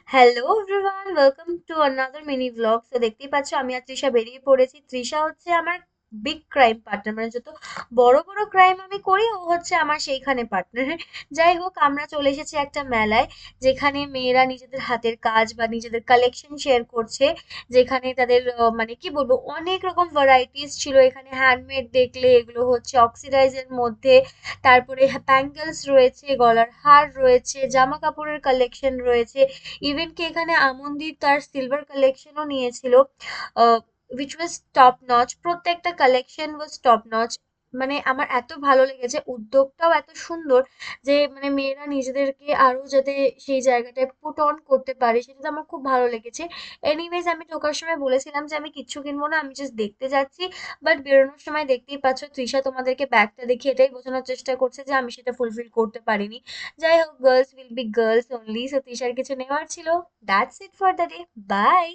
Hello everyone, welcome to another mini blog. তো দেখতেই পাচ্ছ আমি আর তৃষা বেরিয়ে পড়েছি। তৃষা হচ্ছে আমার বিগ ক্রাইম পার্টনার, মানে যত বড় বড় ক্রাইম আমি করি ও হচ্ছে আমার সেইখানে পার্টনার। যাই হোক, আমরা চলে এসেছি একটা মেলায়, যেখানে মেয়েরা নিজেদের হাতের কাজ বা নিজেদের কালেকশন শেয়ার করছে। যেখানে তাদের মানে কি বলবো, অনেক রকম ভ্যারাইটিস ছিল। এখানে হ্যান্ডমেড দেখলে এগুলো হচ্ছে অক্সিডাইজের মধ্যে। তারপরে ব্যাঙ্গেলস রয়েছে, গলার হার রয়েছে, জামা কাপড়ের কালেকশন রয়েছে। ইভেন কি এখানে আমন্দি তার সিলভার কালেকশনও নিয়েছিল, উইচ ওয়াজ টপ নচ। প্রত্যেকটা কালেকশন ওয়াজ টপ নচ। মানে আমার এত ভালো লেগেছে, উদ্যোগটাও এত সুন্দর যে মানে মেয়েরা নিজেদেরকে আরো যাতে সেই জায়গাটায় পুট অন করতে পারে, সেটা তো আমার খুব ভালো লেগেছে। এনিওয়েজ, আমি ঢোকার সময় বলেছিলাম যে আমি কিচ্ছু কিনবো না, আমি জাস্ট দেখতে যাচ্ছি। বাট বেরোনোর সময় দেখতেই পাচ্ছ তৃষা তোমাদেরকে ব্যাগটা দেখিয়ে এটাই বোঝানোর চেষ্টা করছে যে আমি সেটা ফুলফিল করতে পারিনি। যাই হোক, girls will be girls only. So তৃষার কিছু নেওয়ার ছিল। That's it for the day. By.